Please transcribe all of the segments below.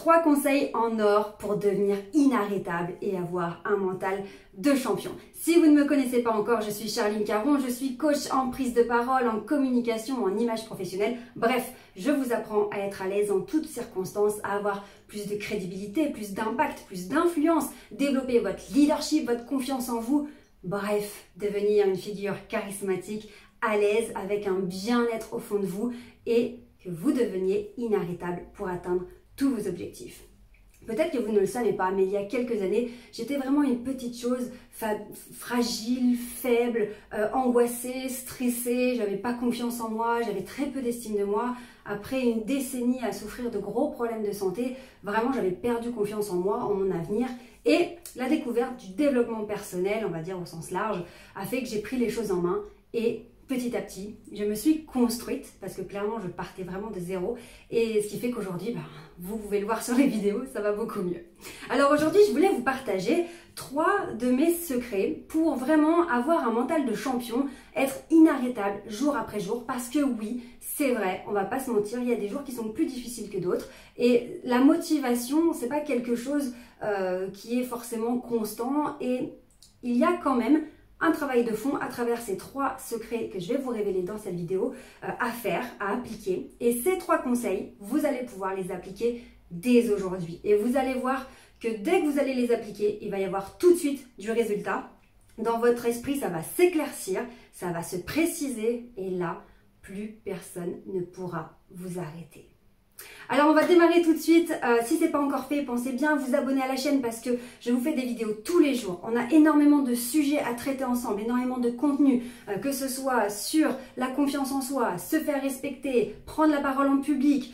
3 conseils en or pour devenir inarrêtable et avoir un mental de champion. Si vous ne me connaissez pas encore, je suis Charline Caron, je suis coach en prise de parole, en communication, en image professionnelle. Bref, je vous apprends à être à l'aise en toutes circonstances, à avoir plus de crédibilité, plus d'impact, plus d'influence, développer votre leadership, votre confiance en vous. Bref, devenir une figure charismatique, à l'aise, avec un bien-être au fond de vous et que vous deveniez inarrêtable pour atteindre tous vos objectifs. Peut-être que vous ne le savez pas, mais il y a quelques années, j'étais vraiment une petite chose fragile, faible, angoissée, stressée, j'avais pas confiance en moi, j'avais très peu d'estime de moi. Après une décennie à souffrir de gros problèmes de santé, vraiment j'avais perdu confiance en moi, en mon avenir. Et la découverte du développement personnel, on va dire au sens large, a fait que j'ai pris les choses en main et petit à petit, je me suis construite parce que clairement, je partais vraiment de zéro et ce qui fait qu'aujourd'hui, vous pouvez le voir sur les vidéos, ça va beaucoup mieux. Alors aujourd'hui, je voulais vous partager 3 de mes secrets pour vraiment avoir un mental de champion, être inarrêtable jour après jour parce que oui, c'est vrai, on va pas se mentir, il y a des jours qui sont plus difficiles que d'autres et la motivation, c'est pas quelque chose qui est forcément constant et il y a quand même un travail de fond à travers ces 3 secrets que je vais vous révéler dans cette vidéo à faire, à appliquer. Et ces 3 conseils, vous allez pouvoir les appliquer dès aujourd'hui. Et vous allez voir que dès que vous allez les appliquer, il va y avoir tout de suite du résultat. Dans votre esprit, ça va s'éclaircir, ça va se préciser et là, plus personne ne pourra vous arrêter. Alors on va démarrer tout de suite, si ce n'est pas encore fait, pensez bien à vous abonner à la chaîne parce que je vous fais des vidéos tous les jours. On a énormément de sujets à traiter ensemble, énormément de contenu, que ce soit sur la confiance en soi, se faire respecter, prendre la parole en public,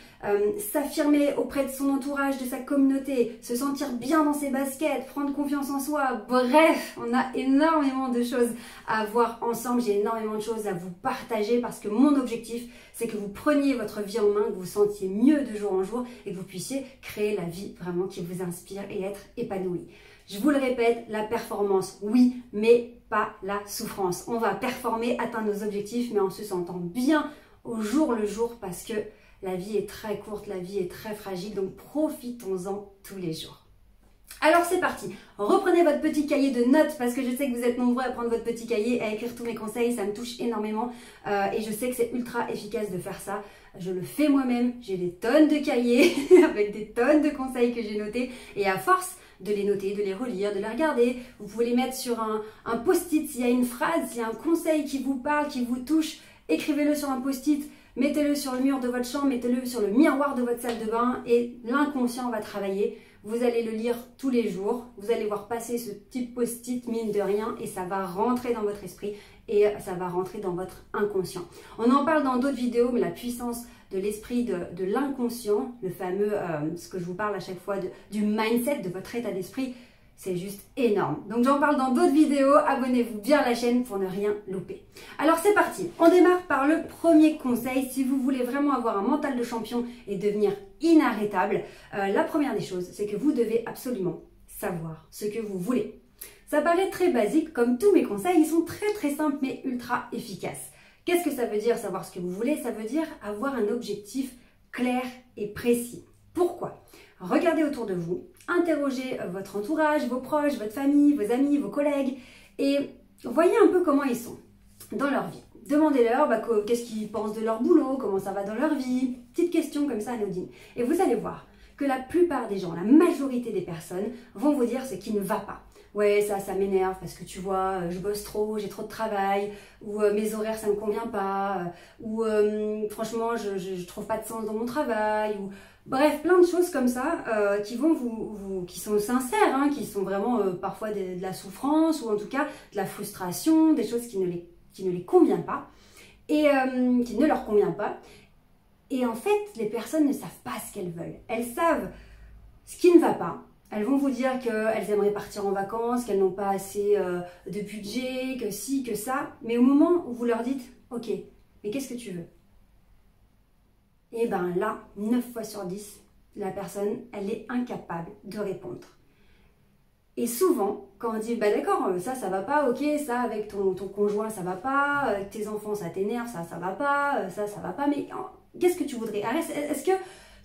s'affirmer auprès de son entourage, de sa communauté, se sentir bien dans ses baskets, prendre confiance en soi. Bref, on a énormément de choses à voir ensemble, j'ai énormément de choses à vous partager parce que mon objectif, c'est que vous preniez votre vie en main, que vous vous sentiez mieux de jour en jour et que vous puissiez créer la vie vraiment qui vous inspire et être épanoui. Je vous le répète, la performance, oui, mais pas la souffrance. On va performer, atteindre nos objectifs, mais en se sentant bien au jour le jour parce que la vie est très courte, la vie est très fragile, donc profitons-en tous les jours. Alors c'est parti, reprenez votre petit cahier de notes parce que je sais que vous êtes nombreux à prendre votre petit cahier et à écrire tous mes conseils, ça me touche énormément et je sais que c'est ultra efficace de faire ça. Je le fais moi-même, j'ai des tonnes de cahiers avec des tonnes de conseils que j'ai notés et à force de les noter, de les relire, de les regarder, vous pouvez les mettre sur un post-it s'il y a une phrase, s'il y a un conseil qui vous parle, qui vous touche, écrivez-le sur un post-it. Mettez-le sur le mur de votre chambre, mettez-le sur le miroir de votre salle de bain et l'inconscient va travailler. Vous allez le lire tous les jours, vous allez voir passer ce petit post-it mine de rien et ça va rentrer dans votre esprit et ça va rentrer dans votre inconscient. On en parle dans d'autres vidéos, mais la puissance de l'esprit, de l'inconscient, le fameux, ce que je vous parle à chaque fois, du mindset, de votre état d'esprit, c'est juste énorme. Donc j'en parle dans d'autres vidéos, abonnez-vous bien à la chaîne pour ne rien louper. Alors c'est parti, on démarre par le premier conseil. Si vous voulez vraiment avoir un mental de champion et devenir inarrêtable, la première des choses, c'est que vous devez absolument savoir ce que vous voulez. Ça paraît très basique, comme tous mes conseils, ils sont très simples mais ultra efficaces. Qu'est-ce que ça veut dire savoir ce que vous voulez? Ça veut dire avoir un objectif clair et précis. Pourquoi? Regardez autour de vous, interrogez votre entourage, vos proches, votre famille, vos amis, vos collègues et voyez un peu comment ils sont dans leur vie. Demandez-leur qu'est-ce qu'ils pensent de leur boulot, comment ça va dans leur vie, petites questions comme ça anodines. Et vous allez voir que la plupart des gens, la majorité des personnes vont vous dire ce qui ne va pas. Ouais, ça m'énerve parce que tu vois, je bosse trop, j'ai trop de travail, ou mes horaires ça me convient pas, ou franchement je trouve pas de sens dans mon travail, ou bref, plein de choses comme ça qui vont qui sont sincères, hein, qui sont vraiment parfois de la souffrance ou en tout cas de la frustration, des choses qui ne les conviennent pas et qui ne leur convient pas. Et en fait, les personnes ne savent pas ce qu'elles veulent. Elles savent ce qui ne va pas. Elles vont vous dire qu'elles aimeraient partir en vacances, qu'elles n'ont pas assez de budget, que ci, que ça. Mais au moment où vous leur dites « Ok, mais qu'est-ce que tu veux ?» Et bien là, 9 fois sur 10, la personne, elle est incapable de répondre. Et souvent, quand on dit « Bah d'accord, ça va pas, ok, ça avec ton conjoint, ça va pas, avec tes enfants, ça t'énerve, ça va pas, ça va pas, mais qu'est-ce que tu voudrais ?» Est-ce que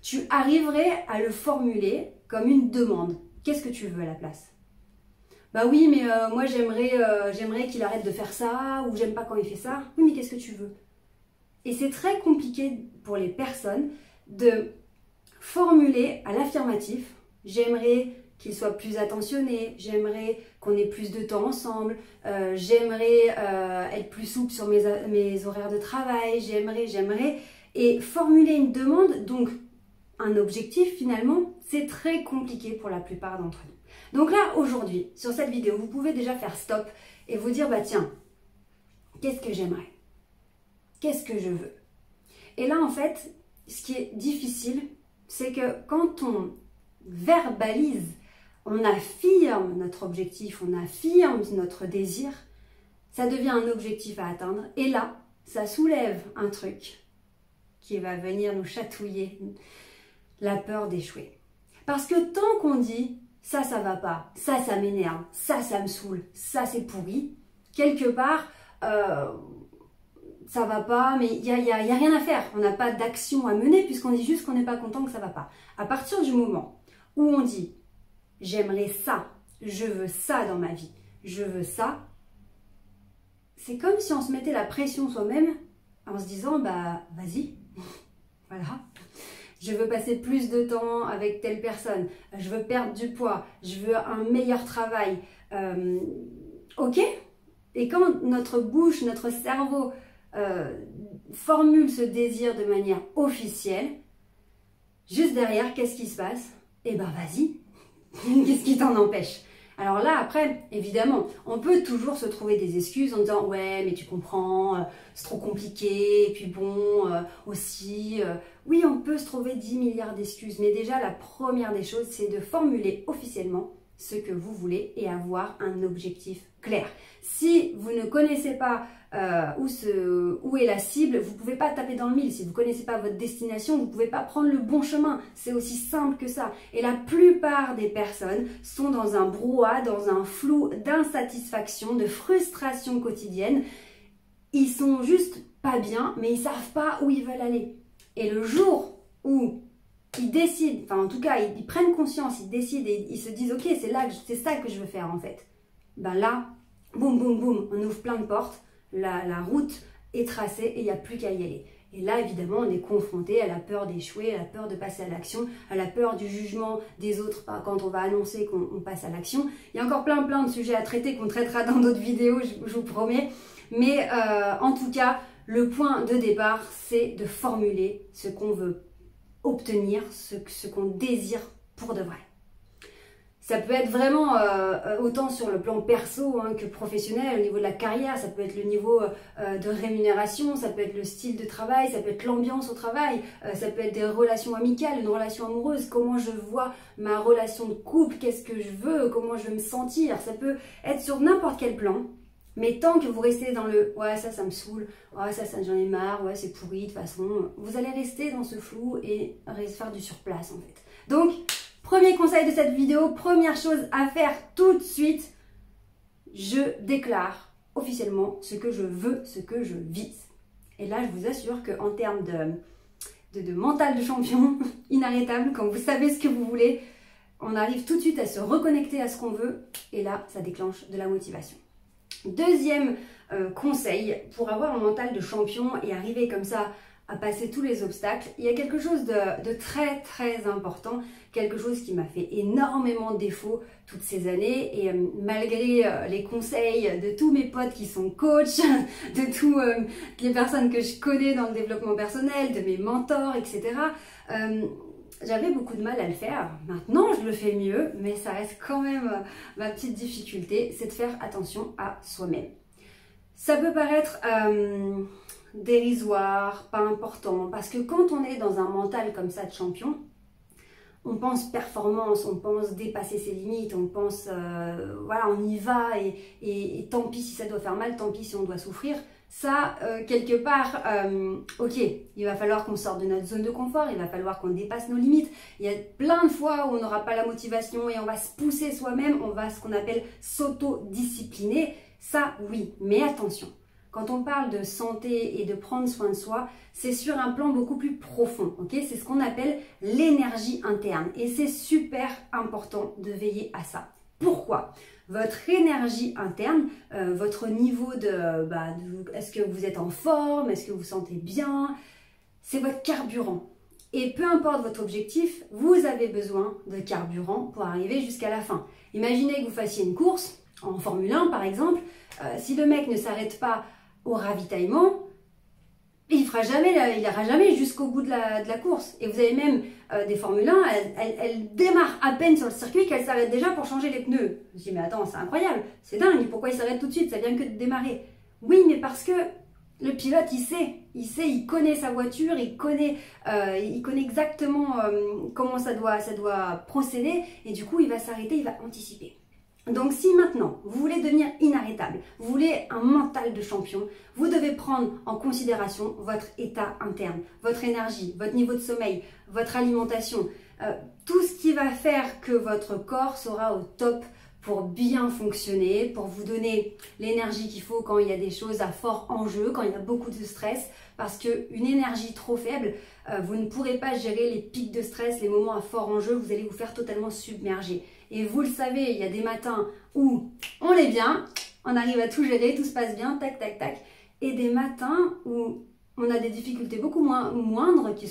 tu arriverais à le formuler comme une demande. Qu'est-ce que tu veux à la place? Bah oui, mais moi j'aimerais qu'il arrête de faire ça, ou j'aime pas quand il fait ça. Oui, mais qu'est-ce que tu veux? Et c'est très compliqué pour les personnes de formuler à l'affirmatif. J'aimerais qu'il soit plus attentionné, j'aimerais qu'on ait plus de temps ensemble, j'aimerais être plus souple sur mes horaires de travail, j'aimerais. Et formuler une demande, donc un objectif finalement, c'est très compliqué pour la plupart d'entre nous. Donc là, aujourd'hui, sur cette vidéo, vous pouvez déjà faire stop et vous dire, bah tiens, qu'est-ce que j'aimerais? Qu'est-ce que je veux? Et là, en fait, ce qui est difficile, c'est que quand on verbalise, on affirme notre objectif, on affirme notre désir, ça devient un objectif à atteindre. Et là, ça soulève un truc qui va venir nous chatouiller, la peur d'échouer. Parce que tant qu'on dit ça va pas, ça m'énerve, ça me saoule, ça c'est pourri, quelque part, ça va pas, mais il y a rien à faire. On n'a pas d'action à mener puisqu'on dit juste qu'on n'est pas content, que ça va pas. À partir du moment où on dit j'aimerais ça, je veux ça dans ma vie, je veux ça, c'est comme si on se mettait la pression soi-même en se disant bah vas-y, voilà. Je veux passer plus de temps avec telle personne, je veux perdre du poids, je veux un meilleur travail. Ok. Et quand notre bouche, notre cerveau formule ce désir de manière officielle, juste derrière, qu'est-ce qui se passe? Eh ben vas-y, qu'est-ce qui t'en empêche? Alors là, après, évidemment, on peut toujours se trouver des excuses en disant « Ouais, mais tu comprends, c'est trop compliqué, et puis bon, aussi... Oui, on peut se trouver 10 milliards d'excuses, mais déjà, la première des choses, c'est de formuler officiellement ce que vous voulez et avoir un objectif clair. Si vous ne connaissez pas où est la cible, vous ne pouvez pas taper dans le mille. Si vous ne connaissez pas votre destination, vous ne pouvez pas prendre le bon chemin. C'est aussi simple que ça. Et la plupart des personnes sont dans un brouhaha, dans un flou d'insatisfaction, de frustration quotidienne. Ils sont juste pas bien, mais ils ne savent pas où ils veulent aller. Et le jour où ils décident, enfin en tout cas ils prennent conscience, ils décident et ils se disent ok, c'est ça que je veux faire en fait. Ben là, boum boum boum, on ouvre plein de portes, la route est tracée et il n'y a plus qu'à y aller. Et là évidemment on est confronté à la peur d'échouer, à la peur de passer à l'action, à la peur du jugement des autres quand on va annoncer qu'on passe à l'action. Il y a encore plein de sujets à traiter qu'on traitera dans d'autres vidéos, je vous promets. Mais en tout cas, le point de départ, c'est de formuler ce qu'on veut obtenir, ce qu'on désire pour de vrai. Ça peut être vraiment autant sur le plan perso que professionnel, au niveau de la carrière, ça peut être le niveau de rémunération, ça peut être le style de travail, ça peut être l'ambiance au travail, ça peut être des relations amicales, une relation amoureuse, comment je vois ma relation de couple, qu'est-ce que je veux, comment je veux me sentir, ça peut être sur n'importe quel plan. Mais tant que vous restez dans le « ouais, ça me saoule, ouais, ça j'en ai marre, ouais, c'est pourri, de toute façon », vous allez rester dans ce flou et faire du surplace en fait. Donc, premier conseil de cette vidéo, première chose à faire tout de suite, je déclare officiellement ce que je veux, ce que je vise. Et là, je vous assure qu'en termes de mental de champion, inarrêtable, quand vous savez ce que vous voulez, on arrive tout de suite à se reconnecter à ce qu'on veut et là, ça déclenche de la motivation. Deuxième conseil, pour avoir un mental de champion et arriver comme ça à passer tous les obstacles, il y a quelque chose de très important, quelque chose qui m'a fait énormément défaut toutes ces années et malgré les conseils de tous mes potes qui sont coachs, de toutes les personnes que je connais dans le développement personnel, de mes mentors, etc., j'avais beaucoup de mal à le faire. Maintenant, je le fais mieux, mais ça reste quand même ma petite difficulté, c'est de faire attention à soi-même. Ça peut paraître dérisoire, pas important, parce que quand on est dans un mental comme ça de champion, on pense performance, on pense dépasser ses limites, on pense, voilà, on y va et tant pis si ça doit faire mal, tant pis si on doit souffrir. Ça, quelque part, ok, il va falloir qu'on sorte de notre zone de confort, il va falloir qu'on dépasse nos limites. Il y a plein de fois où on n'aura pas la motivation et on va se pousser soi-même, on va ce qu'on appelle s'auto-discipliner. Ça, oui, mais attention. quand on parle de santé et de prendre soin de soi, c'est sur un plan beaucoup plus profond, ok? C'est ce qu'on appelle l'énergie interne et c'est super important de veiller à ça. Pourquoi? Votre énergie interne, votre niveau est-ce que vous êtes en forme, est-ce que vous vous sentez bien, c'est votre carburant. Et peu importe votre objectif, vous avez besoin de carburant pour arriver jusqu'à la fin. Imaginez que vous fassiez une course, en Formule 1 par exemple, si le mec ne s'arrête pas au ravitaillement, il n'ira jamais jusqu'au bout de la course. Et vous avez même des Formule 1, elles démarrent à peine sur le circuit qu'elles s'arrêtent déjà pour changer les pneus. Je me dis mais attends, c'est incroyable, c'est dingue, pourquoi ils s'arrêtent tout de suite, ça vient que de démarrer. Oui, mais parce que le pilote, il connaît sa voiture, il connaît exactement comment ça doit procéder et du coup, il va s'arrêter, il va anticiper. Donc, si maintenant, vous voulez devenir inarrêtable, vous voulez un mental de champion, vous devez prendre en considération votre état interne, votre énergie, votre niveau de sommeil, votre alimentation, tout ce qui va faire que votre corps sera au top pour bien fonctionner, pour vous donner l'énergie qu'il faut quand il y a des choses à fort enjeu, quand il y a beaucoup de stress, parce qu'une énergie trop faible, vous ne pourrez pas gérer les pics de stress, les moments à fort enjeu, vous allez vous faire totalement submerger. Et vous le savez, il y a des matins où on est bien, on arrive à tout gérer, tout se passe bien, tac, tac, tac, et des matins où on a des difficultés beaucoup moindres, des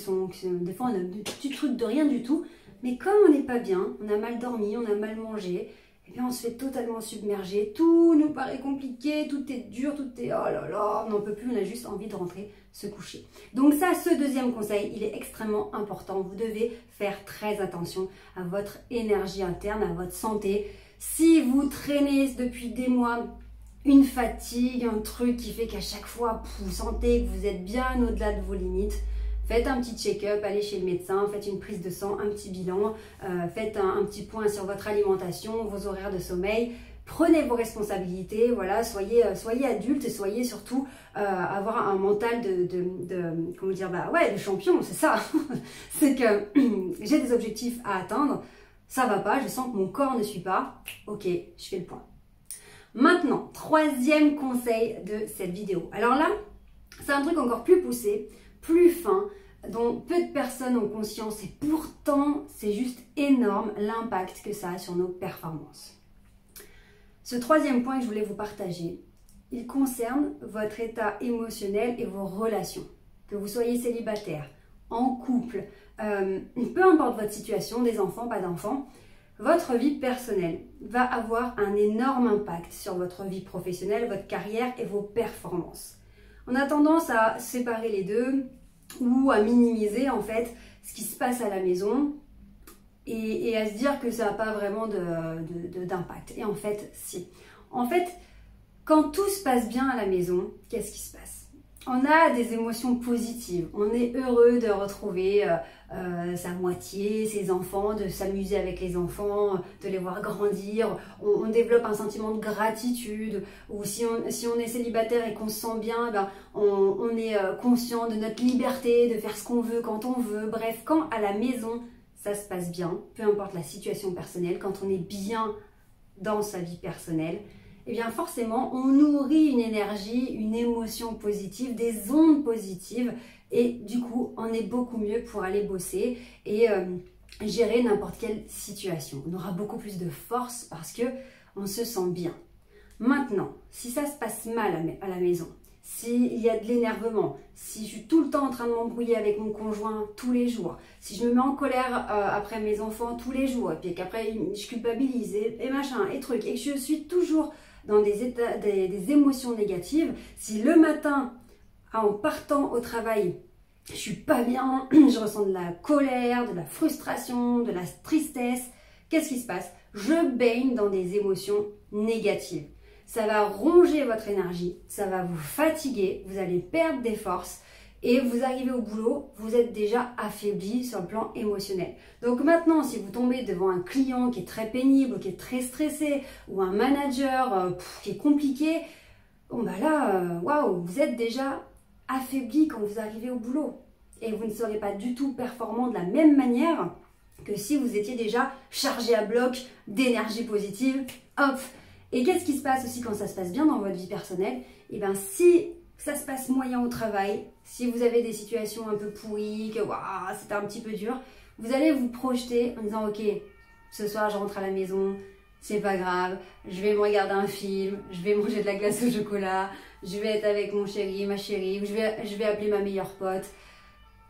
fois on a des petits trucs de rien du tout, mais comme on n'est pas bien, on a mal dormi, on a mal mangé, et bien on se fait totalement submerger, tout nous paraît compliqué, tout est dur, tout est oh là là, on n'en peut plus, on a juste envie de rentrer se coucher. Donc ça, ce deuxième conseil, il est extrêmement important. Vous devez faire très attention à votre énergie interne, à votre santé. Si vous traînez depuis des mois une fatigue, un truc qui fait qu'à chaque fois vous sentez que vous êtes bien au-delà de vos limites, faites un petit check-up, allez chez le médecin, faites une prise de sang, un petit bilan, faites un petit point sur votre alimentation, vos horaires de sommeil. Prenez vos responsabilités, voilà, soyez adulte et soyez surtout avoir un mental comment dire, de champion, c'est ça. C'est que j'ai des objectifs à atteindre, ça va pas, je sens que mon corps ne suit pas, ok, je fais le point. Maintenant, troisième conseil de cette vidéo. Alors là, c'est un truc encore plus poussé, plus fin, dont peu de personnes ont conscience et pourtant c'est juste énorme l'impact que ça a sur nos performances. Ce troisième point que je voulais vous partager, il concerne votre état émotionnel et vos relations. Que vous soyez célibataire, en couple, peu importe votre situation, des enfants, pas d'enfants, votre vie personnelle va avoir un énorme impact sur votre vie professionnelle, votre carrière et vos performances. On a tendance à séparer les deux ou à minimiser en fait ce qui se passe à la maison et à se dire que ça n'a pas vraiment d'impact. Et en fait, si. En fait, quand tout se passe bien à la maison, qu'est-ce qui se passe? On a des émotions positives. On est heureux de retrouver sa moitié, ses enfants, de s'amuser avec les enfants, de les voir grandir. On développe un sentiment de gratitude. Ou si on est célibataire et qu'on se sent bien, on est conscient de notre liberté, de faire ce qu'on veut quand on veut. Bref, quand à la maison, ça se passe bien, peu importe la situation personnelle, quand on est bien dans sa vie personnelle, eh bien forcément, on nourrit une énergie, une émotion positive, des ondes positives et du coup, on est beaucoup mieux pour aller bosser et gérer n'importe quelle situation. On aura beaucoup plus de force parce que on se sent bien. Maintenant, si ça se passe mal à la maison, s'il y a de l'énervement, si je suis tout le temps en train de m'embrouiller avec mon conjoint tous les jours, si je me mets en colère après mes enfants tous les jours, et puis qu'après je culpabilise et machin, et truc, et que je suis toujours dans des émotions négatives, si le matin, en partant au travail, je suis pas bien, je ressens de la colère, de la frustration, de la tristesse, qu'est-ce qui se passe? Je baigne dans des émotions négatives. Ça va ronger votre énergie, ça va vous fatiguer, vous allez perdre des forces et vous arrivez au boulot, vous êtes déjà affaibli sur le plan émotionnel. Donc maintenant, si vous tombez devant un client qui est très pénible, qui est très stressé, ou un manager qui est compliqué, bon waouh, vous êtes déjà affaibli quand vous arrivez au boulot. Et vous ne serez pas du tout performant de la même manière que si vous étiez déjà chargé à bloc d'énergie positive, hop, Et qu'est-ce qui se passe aussi quand ça se passe bien dans votre vie personnelle? Et bien si ça se passe moyen au travail, si vous avez des situations un peu pourries, que c'était un petit peu dur, vous allez vous projeter en disant ok, ce soir je rentre à la maison, c'est pas grave, je vais me regarder un film, je vais manger de la glace au chocolat, je vais être avec mon chéri, ma chérie, ou je vais appeler ma meilleure pote.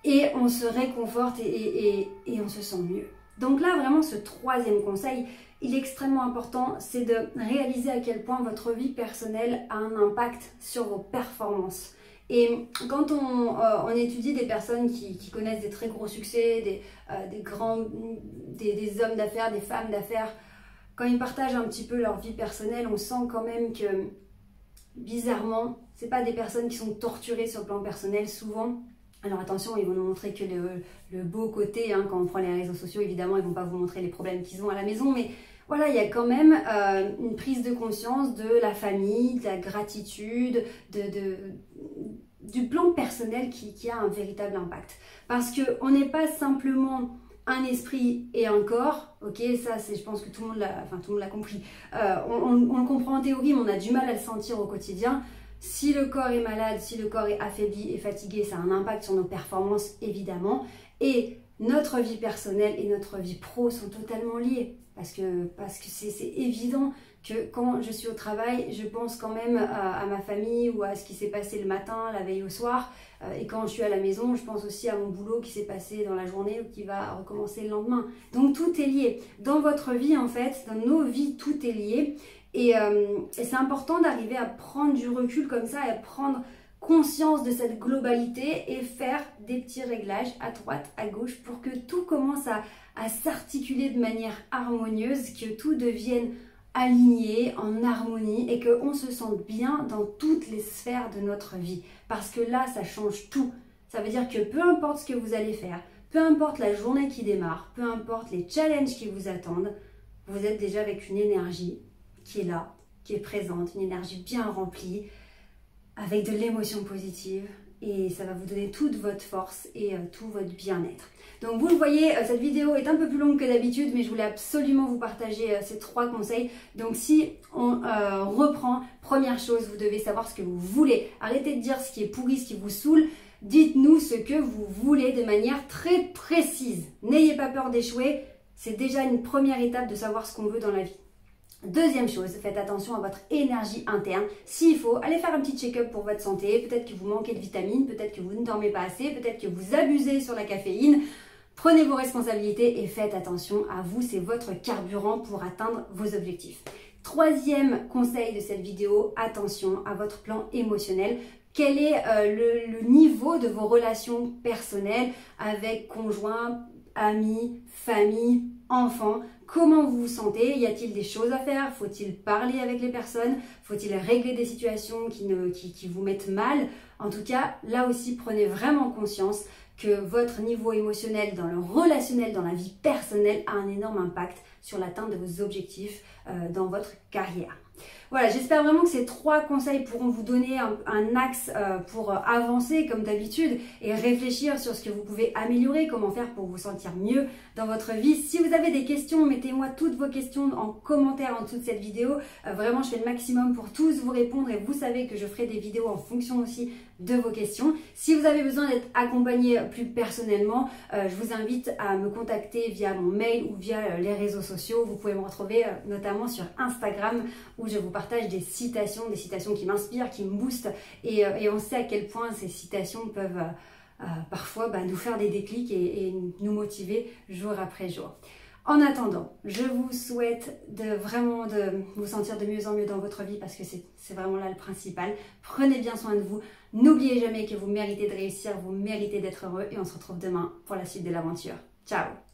Et on se réconforte et on se sent mieux. Donc là, vraiment, ce troisième conseil, il est extrêmement important, c'est de réaliser à quel point votre vie personnelle a un impact sur vos performances. Et quand on étudie des personnes qui connaissent des très gros succès, des hommes d'affaires, des femmes d'affaires, quand ils partagent un petit peu leur vie personnelle, on sent quand même que, bizarrement, c'est pas des personnes qui sont torturées sur le plan personnel souvent. Alors attention, ils vont nous montrer que le beau côté, hein, quand on prend les réseaux sociaux, évidemment, ils vont pas vous montrer les problèmes qu'ils ont à la maison, mais voilà, il y a quand même une prise de conscience de la famille, de la gratitude, du plan personnel qui a un véritable impact. Parce qu'on n'est pas simplement un esprit et un corps, ok, ça je pense que tout le monde l'a compris. On le comprend en théorie, mais on a du mal à le sentir au quotidien. Si le corps est malade, si le corps est affaibli et fatigué, ça a un impact sur nos performances, évidemment. Et notre vie personnelle et notre vie pro sont totalement liées. Parce que c'est évident que quand je suis au travail, je pense quand même à ma famille ou à ce qui s'est passé le matin, la veille au soir. Et quand je suis à la maison, je pense aussi à mon boulot qui s'est passé dans la journée ou qui va recommencer le lendemain. Donc tout est lié. Dans votre vie, en fait, dans nos vies, tout est lié. Et c'est important d'arriver à prendre du recul comme ça et à prendre conscience de cette globalité et faire des petits réglages à droite, à gauche pour que tout commence à s'articuler de manière harmonieuse, que tout devienne aligné, en harmonie et qu'on se sente bien dans toutes les sphères de notre vie. Parce que là, ça change tout. Ça veut dire que peu importe ce que vous allez faire, peu importe la journée qui démarre, peu importe les challenges qui vous attendent, vous êtes déjà avec une énergie qui est là, qui est présente, une énergie bien remplie, avec de l'émotion positive et ça va vous donner toute votre force et tout votre bien-être. Donc vous le voyez, cette vidéo est un peu plus longue que d'habitude, mais je voulais absolument vous partager ces 3 conseils. Donc si on reprend, première chose, vous devez savoir ce que vous voulez. Arrêtez de dire ce qui est pourri, ce qui vous saoule. Dites-nous ce que vous voulez de manière très précise. N'ayez pas peur d'échouer, c'est déjà une première étape de savoir ce qu'on veut dans la vie. Deuxième chose, faites attention à votre énergie interne. S'il faut, allez faire un petit check-up pour votre santé. Peut-être que vous manquez de vitamines, peut-être que vous ne dormez pas assez, peut-être que vous abusez sur la caféine. Prenez vos responsabilités et faites attention à vous, c'est votre carburant pour atteindre vos objectifs. Troisième conseil de cette vidéo, attention à votre plan émotionnel. Quel est le niveau de vos relations personnelles avec conjoint, amis, famille, enfants? Comment vous vous sentez? Y a-t-il des choses à faire? Faut-il parler avec les personnes? Faut-il régler des situations qui vous mettent mal? En tout cas, là aussi, prenez vraiment conscience que votre niveau émotionnel dans le relationnel, dans la vie personnelle, a un énorme impact sur l'atteinte de vos objectifs dans votre carrière. Voilà, j'espère vraiment que ces 3 conseils pourront vous donner un axe pour avancer comme d'habitude et réfléchir sur ce que vous pouvez améliorer, comment faire pour vous sentir mieux dans votre vie. Si vous avez des questions, mettez-moi toutes vos questions en commentaire en dessous de cette vidéo. Vraiment, je fais le maximum pour tous vous répondre et vous savez que je ferai des vidéos en fonction aussi de vos questions. Si vous avez besoin d'être accompagné plus personnellement, je vous invite à me contacter via mon mail ou via les réseaux sociaux. Vous pouvez me retrouver notamment sur Instagram où je vous partage des citations qui m'inspirent, qui me boostent et on sait à quel point ces citations peuvent parfois nous faire des déclics et nous motiver jour après jour. En attendant, je vous souhaite vraiment de vous sentir de mieux en mieux dans votre vie parce que c'est vraiment là le principal. Prenez bien soin de vous. N'oubliez jamais que vous méritez de réussir, vous méritez d'être heureux et on se retrouve demain pour la suite de l'aventure. Ciao!